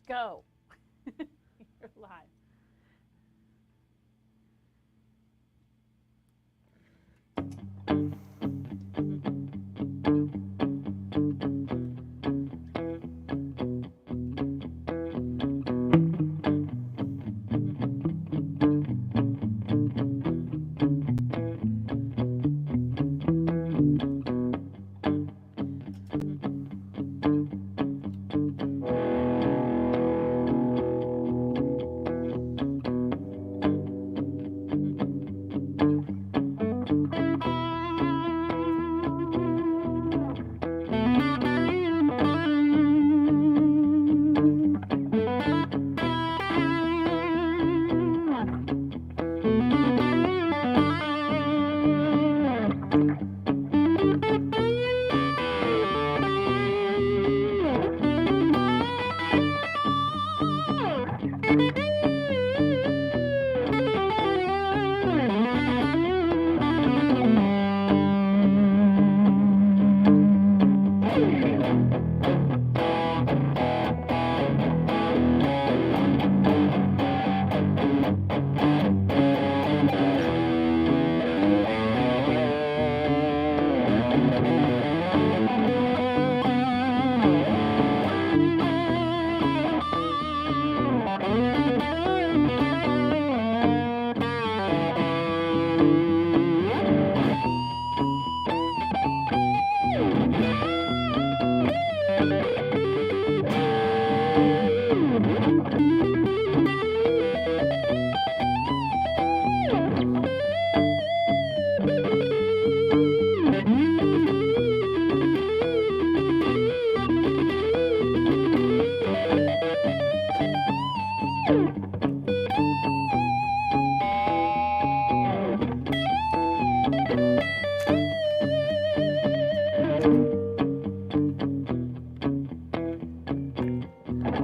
Go. You're live.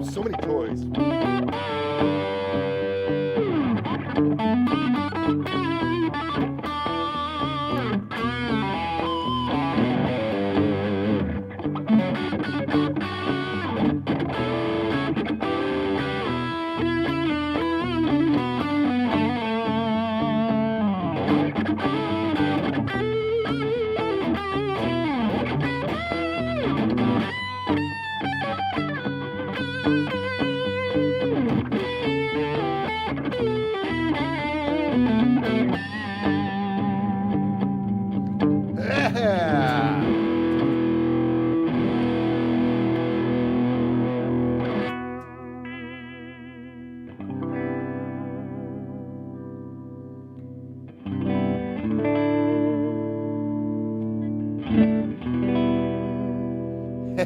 So many toys. Yeah.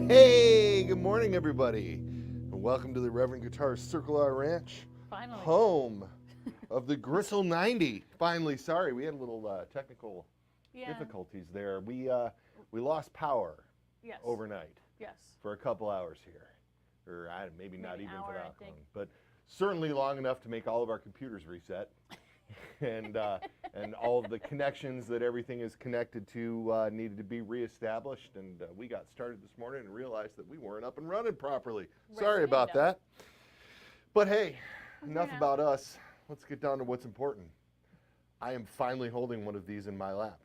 Hey, good morning, everybody, and welcome to the Reverend Guitar Circle R Ranch, Finally. home of the Gristle 90. Finally, sorry, we had a little technical difficulties there. We lost power Yes. overnight Yes. for a couple hours here, or maybe not even hour, for I that think. long, but certainly long enough to make all of our computers reset. and all of the connections that everything is connected to needed to be reestablished, and we got started this morning and realized that we weren't up and running properly. Sorry about that. But hey, enough about us. Let's get down to what's important. I am finally holding one of these in my lap.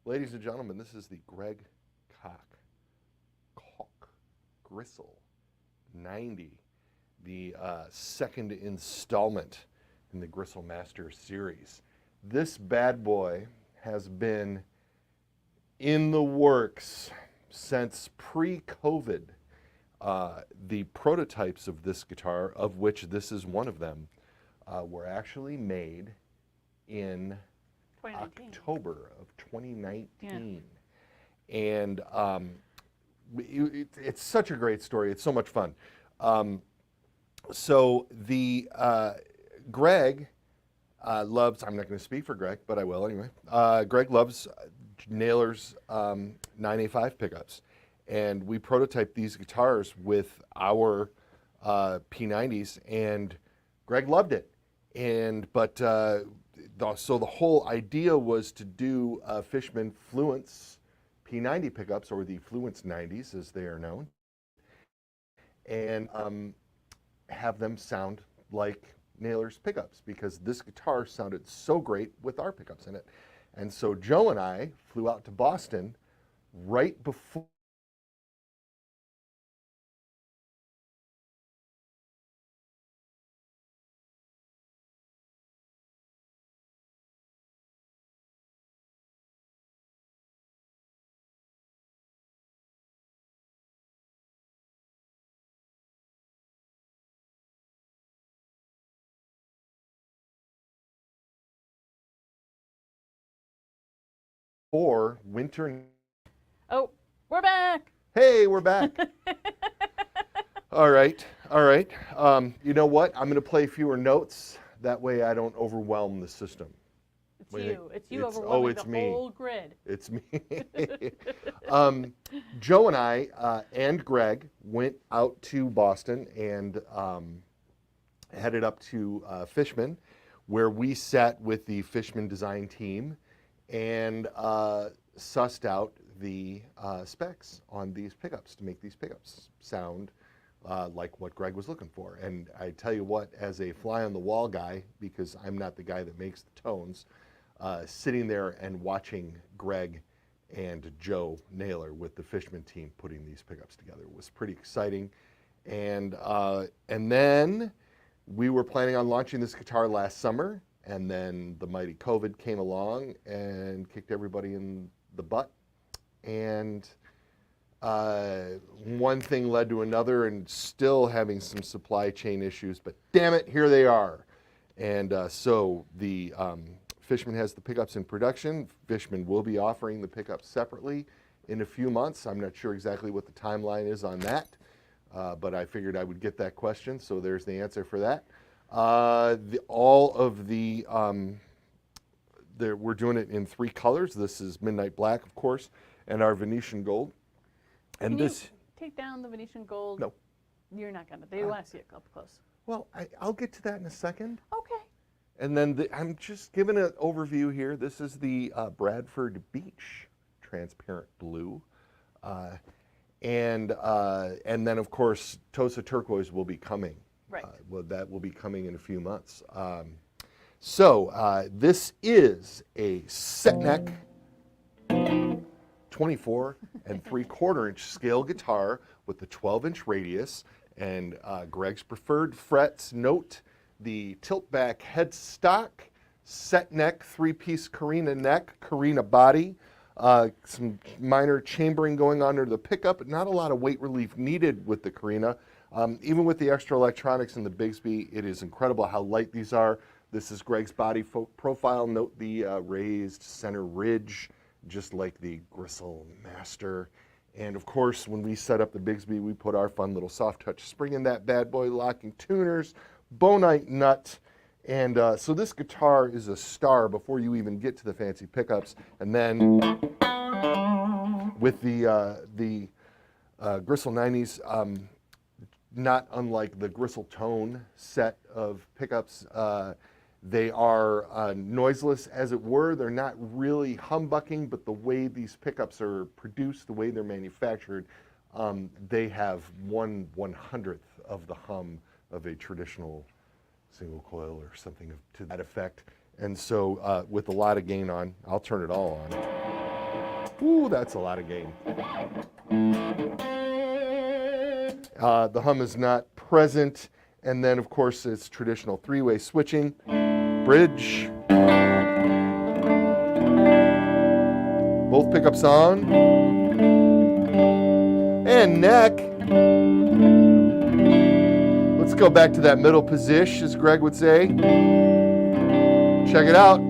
Ladies and gentlemen, this is the Koch Gristle 90, the second installment in the Gristle Master series. This bad boy has been in the works since pre-COVID. The prototypes of this guitar, of which this is one of them, were actually made in October of 2019. Yeah. And it's such a great story. It's so much fun. So the Greg loves, I'm not going to speak for Greg, but I will anyway. Greg loves Naylor's 9A5 pickups. And we prototyped these guitars with our P90s, and Greg loved it. So the whole idea was to do Fishman Fluence P90 pickups, or the Fluence 90s as they are known. And have them sound like Naylor's pickups, because this guitar sounded so great with our pickups in it. And so Joe and I flew out to Boston right before winter. Oh, we're back. Hey, we're back. All right, all right. You know what? I'm going to play fewer notes. That way I don't overwhelm the system. It's you. It's you It's- overwhelming it's the me. whole grid. It's me. Joe and I and Greg went out to Boston and headed up to Fishman, where we sat with the Fishman design team and sussed out the specs on these pickups to make these pickups sound like what Greg was looking for. And I tell you what, as a fly on the wall guy, because I'm not the guy that makes the tones, sitting there and watching Greg and Joe Naylor with the Fishman team putting these pickups together was pretty exciting. And then we were planning on launching this guitar last summer, and then the mighty COVID came along and kicked everybody in the butt. And one thing led to another, and still having some supply chain issues, but damn it, here they are. And so the Fishman has the pickups in production. Fishman will be offering the pickups separately in a few months. I'm not sure exactly what the timeline is on that, but I figured I would get that question, so there's the answer for that. We're doing it in 3 colors. This is Midnight Black, of course, and our Venetian Gold. And Can this, you take down the Venetian Gold? No. You're not gonna. They want to see it up close. well, I'll get to that in a second. Okay. And then I'm just giving an overview here. This is the Bradford Beach transparent blue. And then, of course, Tosa Turquoise will be coming. Right. That will be coming in a few months. So this is a set neck 24 and 3/4 inch scale guitar with the 12-inch radius, and Greg's preferred frets. Note the tilt back headstock, set neck, 3-piece carina neck, carina body, some minor chambering going on under the pickup, but not a lot of weight relief needed with the carina. Even with the extra electronics in the Bigsby, it is incredible how light these are. This is Greg's body profile. Note the raised center ridge, just like the Gristle Master. And of course, when we set up the Bigsby, we put our fun little soft touch spring in that bad boy, locking tuners, bonite nut. And so this guitar is a star before you even get to the fancy pickups. And then with the Gristle 90s, not unlike the Gristle Tone set of pickups, they are noiseless, as it were. They're not really humbucking, but the way these pickups are produced, the way they're manufactured, they have 1/100th of the hum of a traditional single coil or something to that effect. And so with a lot of gain on, I'll turn it all on. Ooh, that's a lot of gain. The hum is not present. And then, of course, it's traditional 3-way switching, bridge, both pickups on, and neck. Let's go back to that middle position, as Greg would say. Check it out.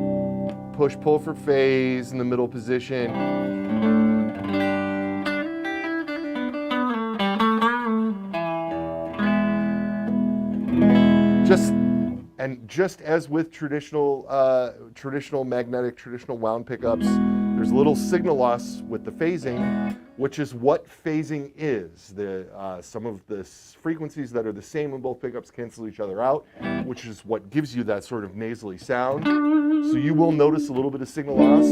Push, pull for phase in the middle position. Just as with traditional magnetic, traditional wound pickups, there's a little signal loss with the phasing, which is what phasing is. Some of the frequencies that are the same in both pickups cancel each other out, which is what gives you that sort of nasally sound. So you will notice a little bit of signal loss.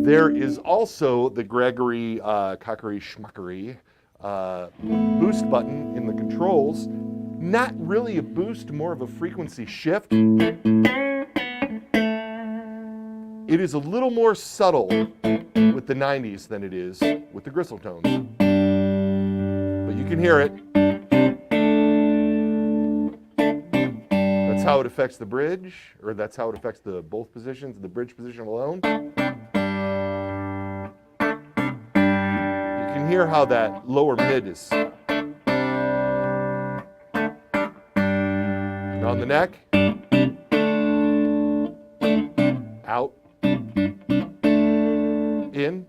There is also the Gregory cockery schmuckery boost button in the controls. Not really a boost, more of a frequency shift. It is a little more subtle with the 90s than it is with the Gristle tones. But you can hear it. That's how it affects the bridge, or that's how it affects the both positions, the bridge position alone. You can hear how that lower mid is. And on the neck, out, in.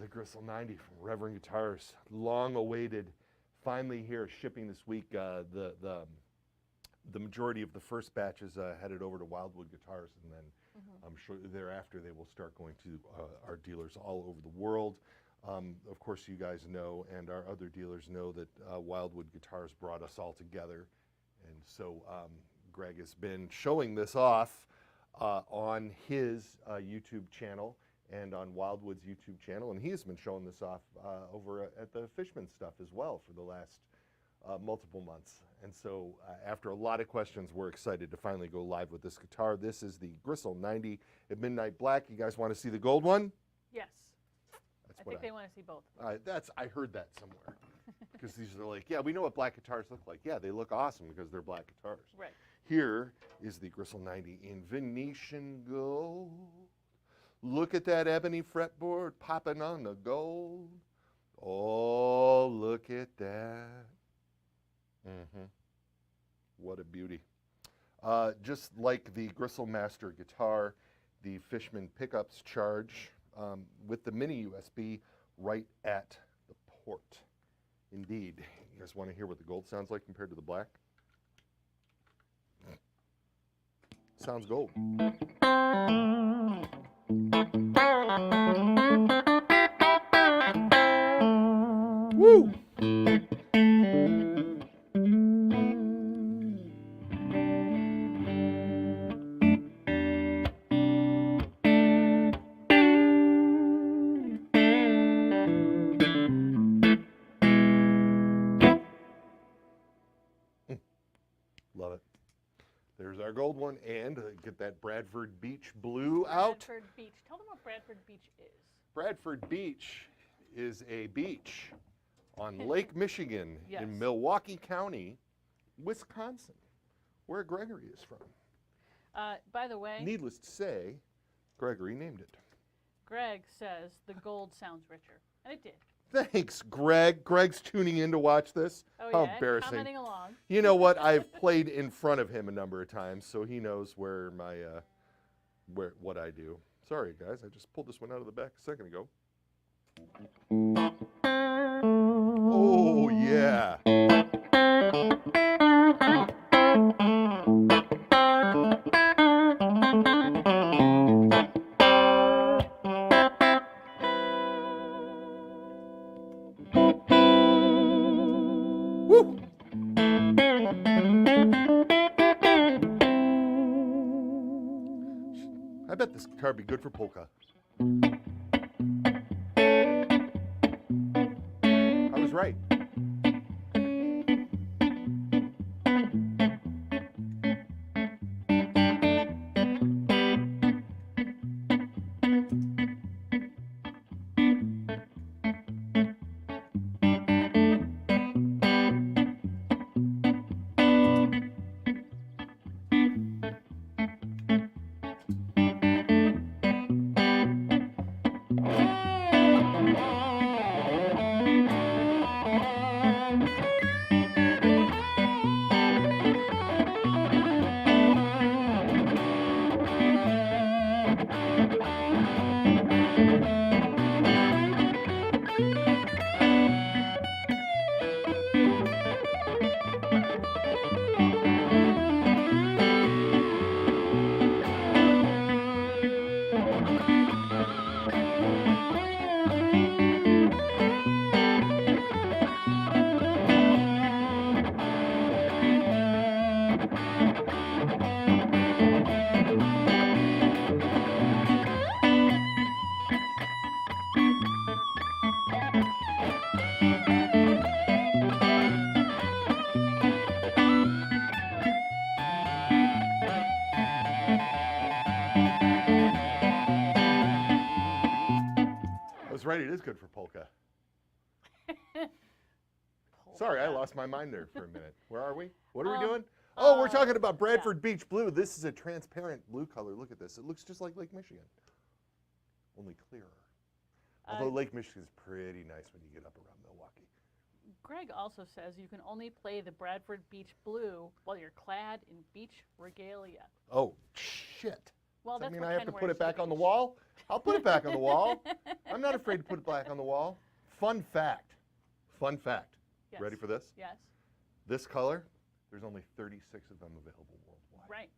The Gristle 90 from Reverend Guitars, long awaited, finally here, shipping this week. The majority of the first batch is headed over to Wildwood Guitars, and then I'm sure thereafter they will start going to our dealers all over the world. Of course, you guys know, and our other dealers know, that Wildwood Guitars brought us all together, and so Greg has been showing this off on his YouTube channel and on Wildwood's YouTube channel, and he has been showing this off over at the Fishman stuff as well for the last multiple months. And so after a lot of questions, we're excited to finally go live with this guitar. This is the Gristle 90 at Midnight Black. You guys want to see the gold one? Yes. That's I think they want to see both. I heard that somewhere. Because these are like, yeah, we know what black guitars look like. Yeah, they look awesome because they're black guitars. Right. Here is the Gristle 90 in Venetian gold. Look at that ebony fretboard popping on the gold. Oh, look at that. What a beauty. Just like the Gristle Master guitar, the Fishman pickups charge with the mini USB right at the port. Indeed. You guys want to hear what the gold sounds like compared to the black? Sounds gold. Woo! Love it. There's our gold one, and get that Bradford Beach blue out. Bradford Beach. Tell them what Bradford Beach is. Bradford Beach is a beach on Lake Michigan Yes. in Milwaukee County, Wisconsin, where Gregory is from. By the way, Needless to say, Gregory named it. Greg says the gold sounds richer, and it did. Thanks, Greg. Greg's tuning in to watch this. Oh How yeah, embarrassing. commenting along. You know what? I've played in front of him a number of times, so he knows where my what I do. Sorry, guys. I just pulled this one out of the back a second ago. Oh yeah. Woo! I bet this guitar would be good for polka. I was right. right, it is good for polka. Sorry, I lost my mind there for a minute. Where are we? What are we doing? Oh, we're talking about Bradford Beach Blue. This is a transparent blue color. Look at this. It looks just like Lake Michigan, only clearer. Although Lake Michigan is pretty nice when you get up around Milwaukee. Greg also says you can only play the Bradford Beach Blue while you're clad in beach regalia. Oh, shit. Well, Does that that's mean what I have Ken to wears put it to back on the beach. wall? I'll put it back on the wall. I'm not afraid to put it back on the wall. Fun fact. Fun fact. Yes. Ready for this? Yes. This color, there's only 36 of them available worldwide. Right.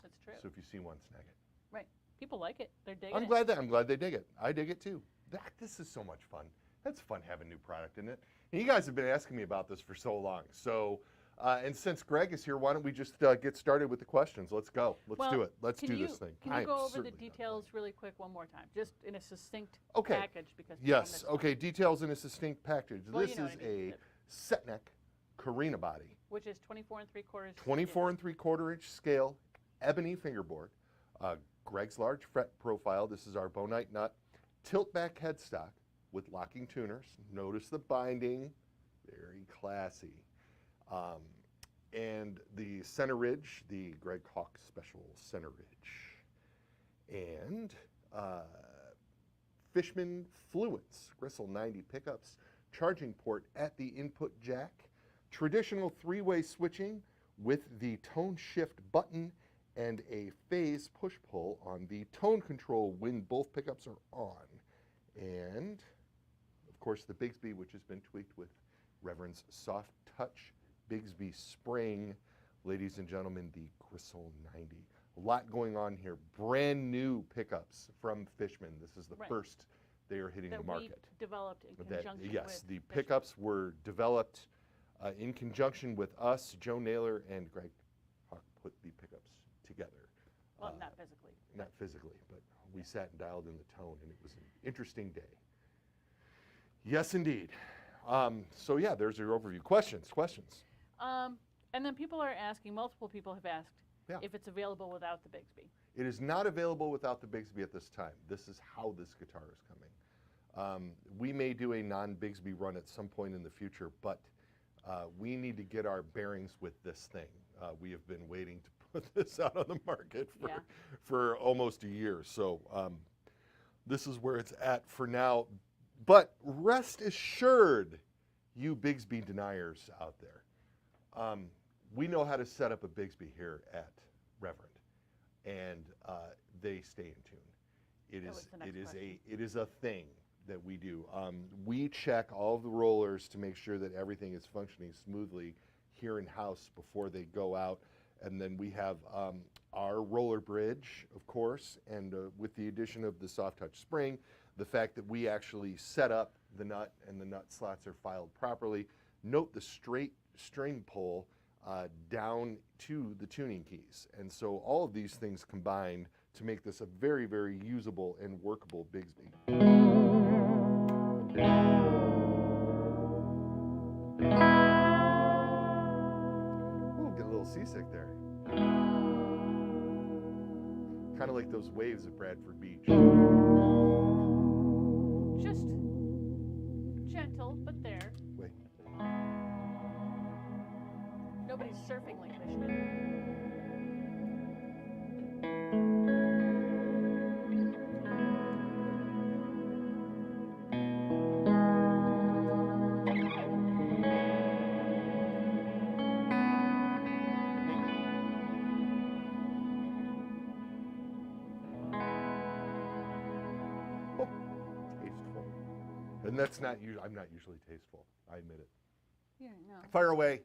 That's true. So if you see one, snag it. Right. People like it. They're digging I'm it. glad they dig it. I dig it too. This is so much fun. That's fun having new product in it. And you guys have been asking me about this for so long. So, and since Greg is here, why don't we just get started with the questions? Let's go. Let's do it. Let's do this thing. Can you go over the details really quick one more time, just in a succinct package? Because yes. Okay. Details in a succinct package. Well, this is a set neck carina body, which is 24 3/4. 24 3/4 inch scale, ebony fingerboard, Greg's large fret profile. This is our bonite nut, tilt back headstock with locking tuners. Notice the binding, very classy. And the center ridge, the Greg Koch special center ridge. And Fishman Fluence, Gristle 90 pickups, charging port at the input jack, traditional three-way switching with the tone shift button and a phase push-pull on the tone control when both pickups are on. And, of course, the Bigsby, which has been tweaked with Reverend's Soft Touch Bigsby Spring. Ladies and gentlemen, the Gristle 90. A lot going on here. Brand new pickups from Fishman. This is the first they are hitting the market. Developed in conjunction yes, with the Fishman. pickups were developed in conjunction with us. Joe Naylor and Greg Koch put the pickups together. Well, not physically. Not physically, but we sat and dialed in the tone, and it was an interesting day. Yes, indeed. So yeah, there's your overview. Questions? And then people are asking, multiple people have asked if it's available without the Bigsby. It is not available without the Bigsby at this time. This is how this guitar is coming. We may do a non-Bigsby run at some point in the future, but we need to get our bearings with this thing. We have been waiting to put this out on the market for almost a year. So this is where it's at for now. But rest assured, you Bigsby deniers out there, we know how to set up a Bigsby here at Reverend, and they stay in tune. It is a thing that we do. We check all of the rollers to make sure that everything is functioning smoothly here in house before they go out, and then we have our roller bridge, of course, and with the addition of the soft touch spring, the fact that we actually set up the nut and the nut slots are filed properly. Note the straight string pull down to the tuning keys. And so all of these things combined to make this a very, very usable and workable Bigsby. Ooh, get a little seasick there. Kind of like those waves at Bradford Beach. Just gentle, but there. Wait. Nobody's surfing like Fishman. Tasteful. And that's not usually, I'm not usually tasteful. I admit it. Yeah, no. Fire away.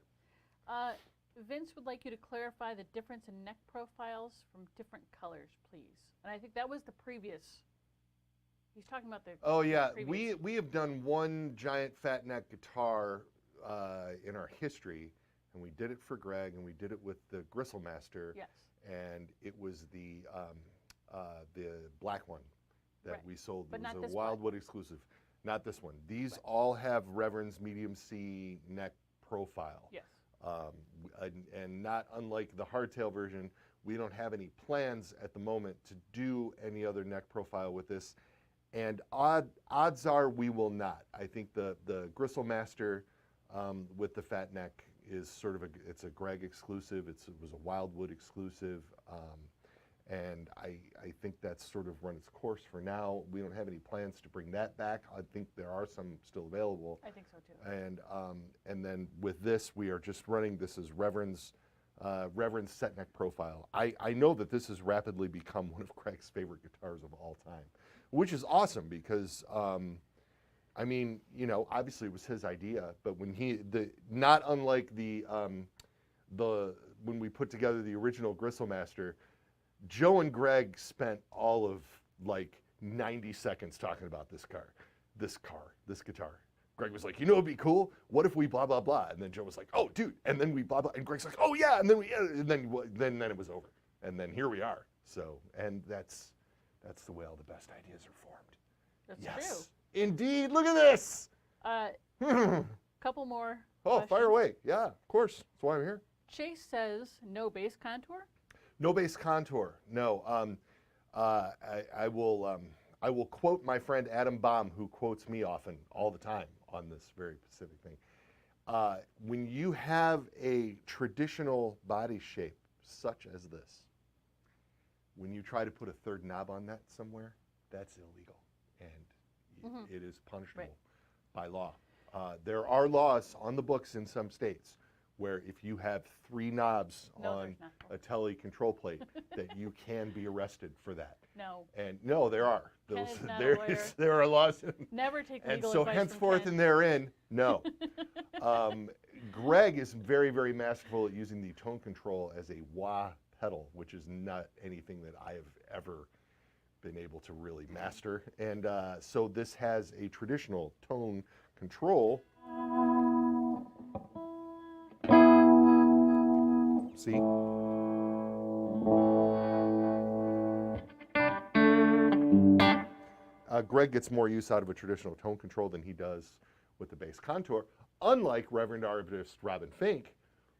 Vince would like you to clarify the difference in neck profiles from different colors, please. And I think that was the previous. He's talking about the. Oh yeah, previous. we have done one giant fat neck guitar in our history, and we did it for Greg, and we did it with the Gristle Master. Yes. And it was the black one that we sold. But it not was a this Wildwood exclusive. Not this one. These all have Reverend's medium C neck profile. Yes. And not unlike the hardtail version, we don't have any plans at the moment to do any other neck profile with this. And odds are we will not. I think the Gristle Master with the fat neck is sort of it's a Greg exclusive. It was a Wildwood exclusive. And I think that's sort of run its course for now. We don't have any plans to bring that back. I think there are some still available. I think so too. And then with this, we are just running, this is Reverend's set neck profile. I know that this has rapidly become one of Craig's favorite guitars of all time, which is awesome because, I mean, you know, obviously it was his idea, but when not unlike when we put together the original Gristle Master, Joe and Greg spent all of like 90 seconds talking about this guitar. Greg was like, you know, it'd be cool. What if we blah, blah, blah? And then Joe was like, oh, dude. And then we blah, blah. And Greg's like, oh, yeah. And then it was over. And then here we are. So, and that's the way all the best ideas are formed. That's yes, true. Indeed. Look at this. Couple more. Oh, questions. fire away. Yeah, of course. That's why I'm here. Chase says no bass contour. No bass contour. No. I will quote my friend Adam Baum, who quotes me often, all the time, on this very specific thing. When you have a traditional body shape such as this, when you try to put a third knob on that somewhere, that's illegal, and it is punishable by law. There are laws on the books in some states where if you have 3 knobs on a tele control plate, that you can be arrested for that. No. And no, there are. Ken is not a lawyer. There are laws. Never take legal and so advice henceforth from and Ken. therein, no. Greg is very, very masterful at using the tone control as a wah pedal, which is not anything that I have ever been able to really master. And so this has a traditional tone control. See? Greg gets more use out of a traditional tone control than he does with the bass contour, unlike Reverend artist Robin Fink,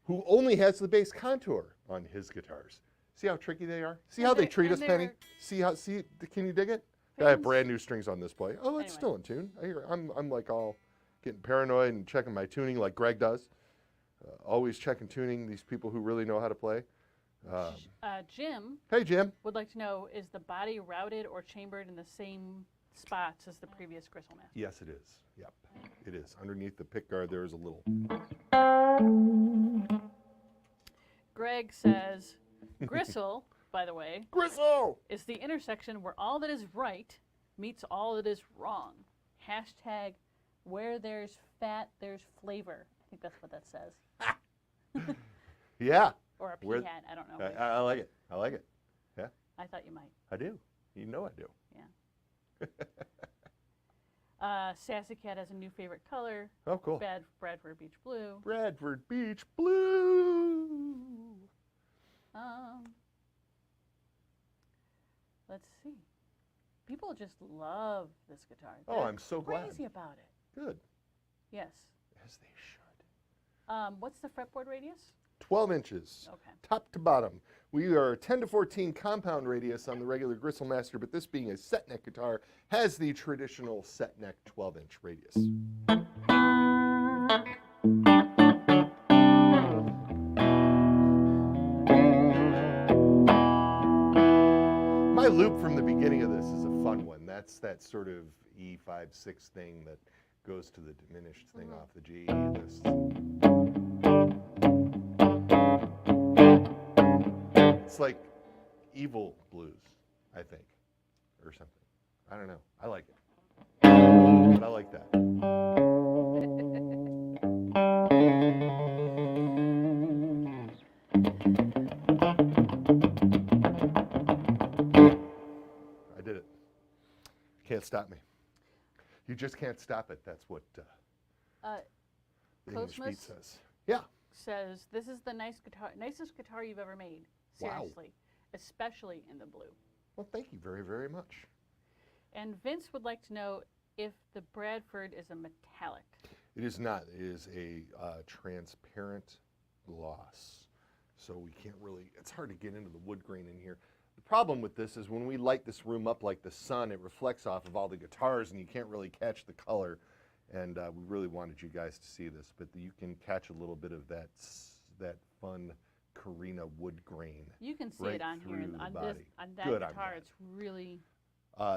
who only has the bass contour on his guitars. See how tricky they are? See how they treat us, Penny? See, can you dig it? I have brand new strings on this play. Oh, it's still in tune. I'm like all getting paranoid and checking my tuning like Greg does. Always checking tuning, these people who really know how to play. Jim. Hey, Jim. Would like to know, is the body routed or chambered in the same spots as the previous Gristle Master? Yes, it is. Yep, it is. Underneath the pick guard, there is a little. Greg says, Gristle, by the way, Gristle is the intersection where all that is right meets all that is wrong. Hashtag where there's fat, there's flavor. I think that's what that says. Yeah. Or a peahat, I don't know. I like it. I like it. Yeah. I thought you might. I do. You know I do. Yeah. Sassy Cat has a new favorite color. Oh, cool. Bradford Beach Blue. Bradford Beach Blue. Let's see. People just love this guitar. Oh, I'm so glad. Crazy about it. Good. Yes. As they should. What's the fretboard radius? 12 inches. Okay. Top to bottom. We are 10 to 14 compound radius on the regular Gristle Master, but this being a set neck guitar has the traditional set neck 12-inch radius. My loop from the beginning of this is a fun one. That's that sort of E5-6 thing that goes to the diminished thing off the G. It's like evil blues, I think, or something. I don't know. I like it. But I like that. I did it. Can't stop me. You just can't stop it. That's what the English beat says. Yeah. Says, this is the nicest guitar you've ever made. Seriously. Wow. Especially in the blue. Well, thank you very, very much. And Vince would like to know if the Bradford is a metallic. It is not. It is a transparent gloss. So we can't really, it's hard to get into the wood grain in here. The problem with this is when we light this room up like the sun, it reflects off of all the guitars, and you can't really catch the color. And we really wanted you guys to see this, but you can catch a little bit of that fun Carina wood grain. You can see right it on here, through the on body. that Good, I'm guitar. glad. It's really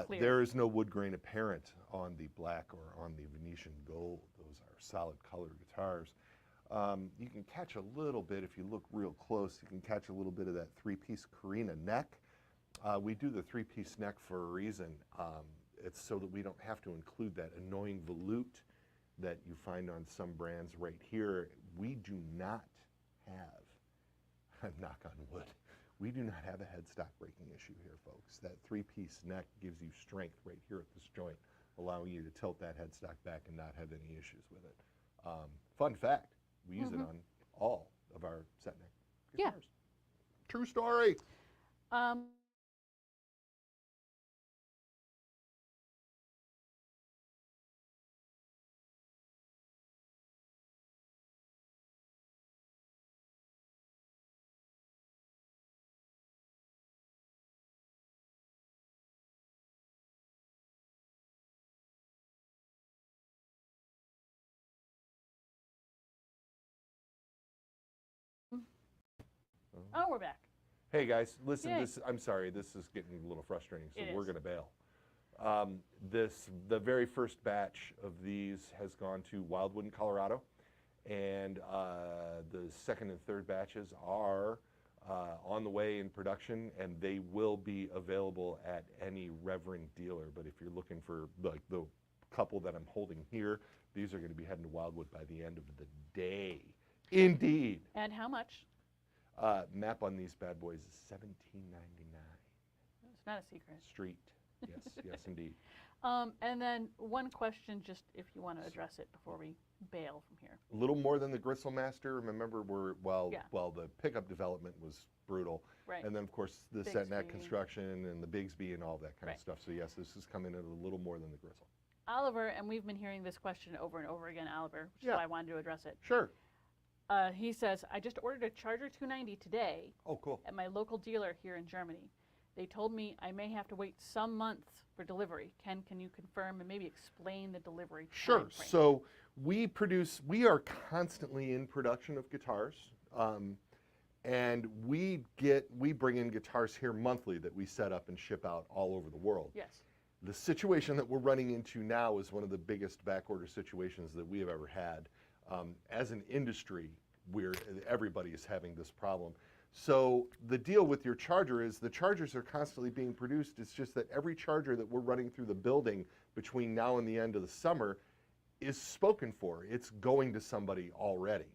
clear. There is no wood grain apparent on the black or on the Venetian gold. Those are solid colored guitars. You can catch a little bit, if you look real close, you can catch a little bit of that three-piece Carina neck. We do the three-piece neck for a reason. It's so that we don't have to include that annoying volute that you find on some brands right here. We do not have, knock on wood, we do not have a headstock breaking issue here, folks. That three-piece neck gives you strength right here at this joint, allowing you to tilt that headstock back and not have any issues with it. Fun fact, we use it on all of our set neck guitars. True story. Oh, we're back. Hey guys, listen, Yay. I'm sorry, this is getting a little frustrating, so It we're is. gonna bail. The very first batch of these has gone to Wildwood in Colorado, and the second and third batches are on the way in production, and they will be available at any Reverend dealer. But if you're looking for like the couple that I'm holding here, these are gonna be heading to Wildwood by the end of the day. Indeed. And how much? Map on these bad boys is $17.99. It's not a secret. Street. Yes, yes, indeed. And then one question, just if you want to address it before we bail from here. A little more than the Gristle Master. Remember, while Yeah. the pickup development was brutal, Right. and then of course the set neck Bigsby. construction and the Bigsby and all that kind Right. of stuff. So yes, this is coming in a little more than the Gristle. Oliver, and we've been hearing this question over and over again, Oliver, which is Yeah. why I wanted to address it. Sure. He says, I just ordered a Charger 290 today Oh, cool. at my local dealer here in Germany. They told me I may have to wait some months for delivery. Ken, can you confirm and maybe explain the delivery Sure. timeframe? So we are constantly in production of guitars, and we bring in guitars here monthly that we set up and ship out all over the world. Yes. The situation that we're running into now is one of the biggest backorder situations that we have ever had. As an industry, everybody is having this problem. So the deal with your charger is the chargers are constantly being produced. It's just that every charger that we're running through the building between now and the end of the summer is spoken for. It's going to somebody already.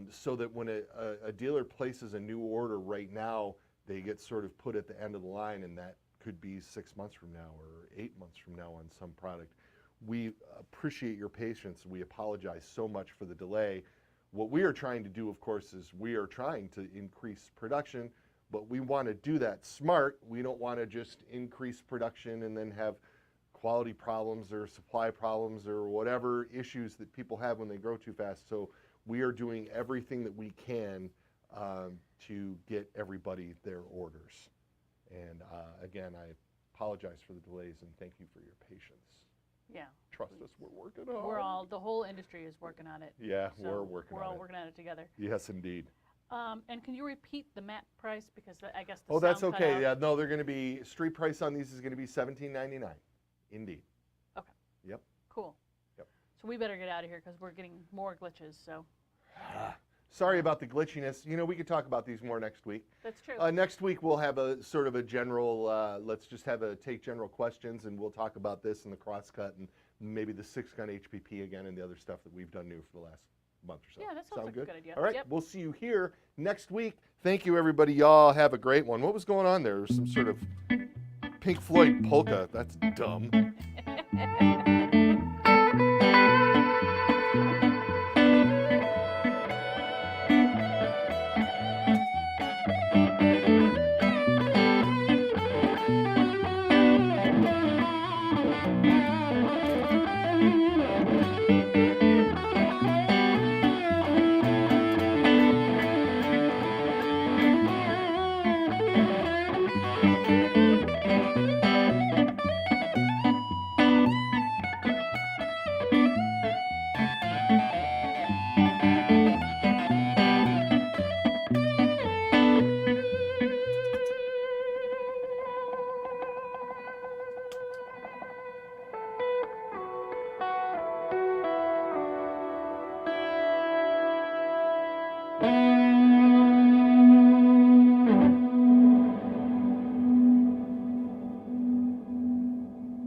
So that when a dealer places a new order right now, they get sort of put at the end of the line, and that could be 6 months from now or 8 months from now on some product. We appreciate your patience. We apologize so much for the delay. What we are trying to do, of course, is we are trying to increase production, but we want to do that smart. We don't want to just increase production and then have quality problems or supply problems or whatever issues that people have when they grow too fast. So we are doing everything that we can to get everybody their orders. And again, I apologize for the delays and thank you for your patience. Yeah. Trust us, we're working on it. The whole industry is working on it. Yeah, So we're working on it. We're all working on it together. Yes, indeed. And can you repeat the map price? Because I guess the Oh, that's sound cut okay. out. Yeah, no, they're going to be, street price on these is going to be $17.99. Indeed. Okay. Yep. Cool. Yep. So we better get out of here because we're getting more glitches. So Sorry about the glitchiness. You know, we could talk about these more next week. that's true. Next week we'll have a sort of a general, let's just have take general questions, and we'll talk about this and the crosscut and maybe the 6-gun HPP again and the other stuff that we've done new for the last month or so. Yeah, that sounds like a good idea. All right, Yep. we'll see you here next week. Thank you, everybody. Y'all have a great one. What was going on there? Some sort of Pink Floyd polka. That's dumb.